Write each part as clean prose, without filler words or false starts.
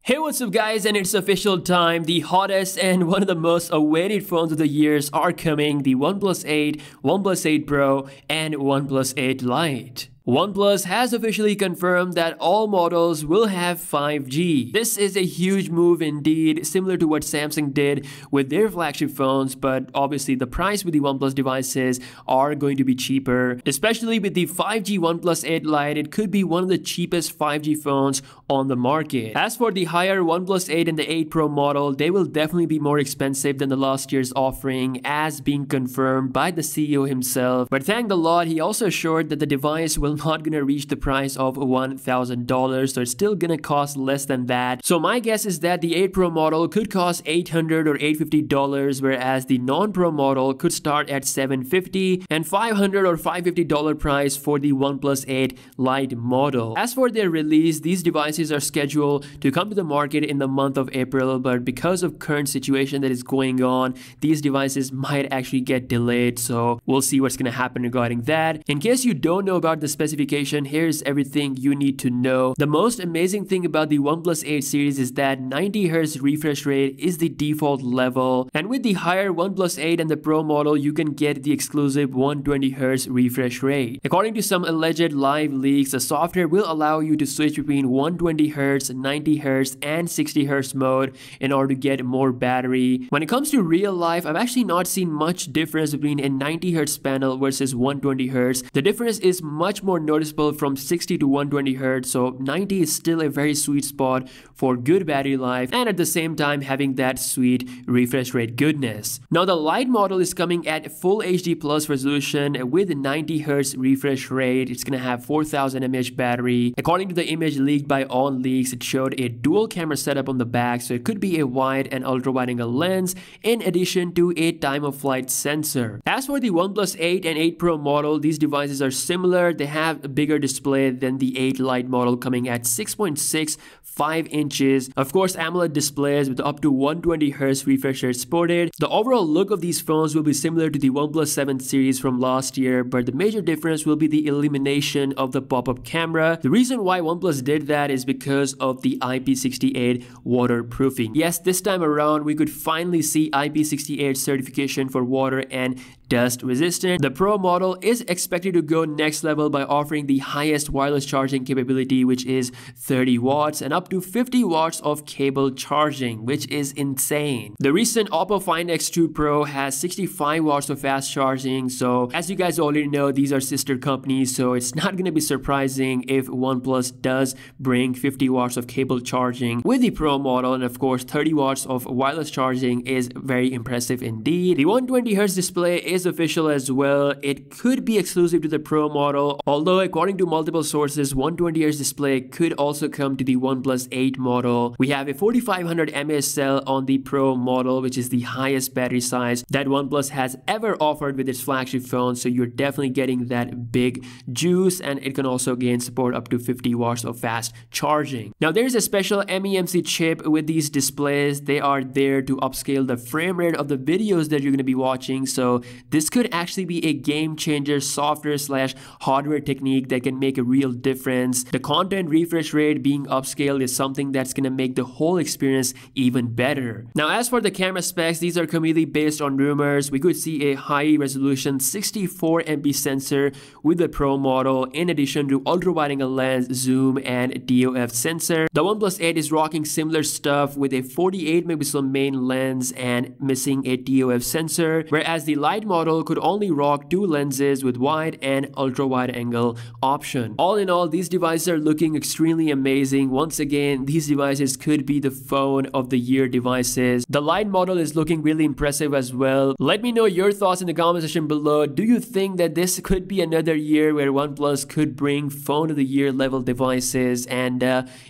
Hey, what's up guys, and it's official time. The hottest and one of the most awaited phones of the years are coming, the OnePlus 8, OnePlus 8 Pro, and OnePlus 8 Lite. OnePlus has officially confirmed that all models will have 5G. This is a huge move indeed, similar to what Samsung did with their flagship phones, but obviously the price with the OnePlus devices are going to be cheaper. Especially with the 5G OnePlus 8 Lite, it could be one of the cheapest 5G phones on the market. As for the higher OnePlus 8 and the 8 Pro model, they will definitely be more expensive than the last year's offering, as being confirmed by the CEO himself. But thank the Lord, he also assured that the device will not gonna reach the price of $1,000, so it's still gonna cost less than that. So my guess is that the 8 Pro model could cost $800 or $850, whereas the non-Pro model could start at $750 and $500 or $550 price for the OnePlus 8 Lite model. As for their release, these devices are scheduled to come to the market in the month of April, but because of current situation that is going on, these devices might actually get delayed, so we'll see what's gonna happen regarding that. In case you don't know about the specification, here's everything you need to know. The most amazing thing about the OnePlus 8 series is that 90Hz refresh rate is the default level, and with the higher OnePlus 8 and the Pro model, you can get the exclusive 120Hz refresh rate. According to some alleged live leaks, the software will allow you to switch between 120Hz, 90Hz, and 60Hz mode in order to get more battery. When it comes to real life, I've actually not seen much difference between a 90Hz panel versus 120Hz. The difference is much more noticeable from 60 to 120Hz, so 90 is still a very sweet spot for good battery life and at the same time having that sweet refresh rate goodness. Now the Lite model is coming at full HD plus resolution with 90Hz refresh rate. It's gonna have 4000 mAh battery. According to the image leaked by OnLeaks, it showed a dual camera setup on the back, so it could be a wide and ultra wide angle lens in addition to a time of flight sensor. As for the OnePlus 8 and 8 Pro model, these devices are similar. They have a bigger display than the 8 Lite model, coming at 6.65 inches. Of course, AMOLED displays with up to 120Hz refresh rate supported. The overall look of these phones will be similar to the OnePlus 7 series from last year, but the major difference will be the elimination of the pop-up camera. The reason why OnePlus did that is because of the IP68 waterproofing. Yes, this time around we could finally see IP68 certification for water and dust resistant. The Pro model is expected to go next level by offering the highest wireless charging capability, which is 30 watts, and up to 50 watts of cable charging, which is insane. The recent Oppo Find X2 Pro has 65 watts of fast charging, so as you guys already know, these are sister companies, so it's not going to be surprising if OnePlus does bring 50 watts of cable charging with the Pro model, and of course 30 watts of wireless charging is very impressive indeed. The 120Hz display is official as well. It could be exclusive to the Pro model, although according to multiple sources, 120Hz display could also come to the OnePlus 8 model. We have a 4500 mAh cell on the Pro model, which is the highest battery size that OnePlus has ever offered with its flagship phone, so you're definitely getting that big juice, and it can also gain support up to 50 watts of fast charging. Now there's a special MEMC chip with these displays. They are there to upscale the frame rate of the videos that you're going to be watching, so this could actually be a game changer software slash hardware technique that can make a real difference. The content refresh rate being upscaled is something that's going to make the whole experience even better. Now as for the camera specs, these are completely based on rumors. We could see a high resolution 64 MP sensor with the Pro model, in addition to ultra wide angle lens, zoom, and TOF sensor. The OnePlus 8 is rocking similar stuff with a 48 megapixel main lens and missing a TOF sensor, whereas the Lite model could only rock 2 lenses with wide and ultra wide angle option. All in all, these devices are looking extremely amazing. Once again, these devices could be the phone of the year devices. The Lite model is looking really impressive as well. Let me know your thoughts in the comment section below. Do you think that this could be another year where OnePlus could bring phone of the year level devices? And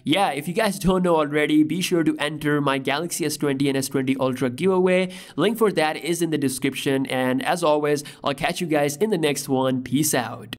yeah, if you guys don't know already, be sure to enter my Galaxy S20 and S20 Ultra giveaway. Link for that is in the description, and as always, I'll catch you guys in the next one. Peace out.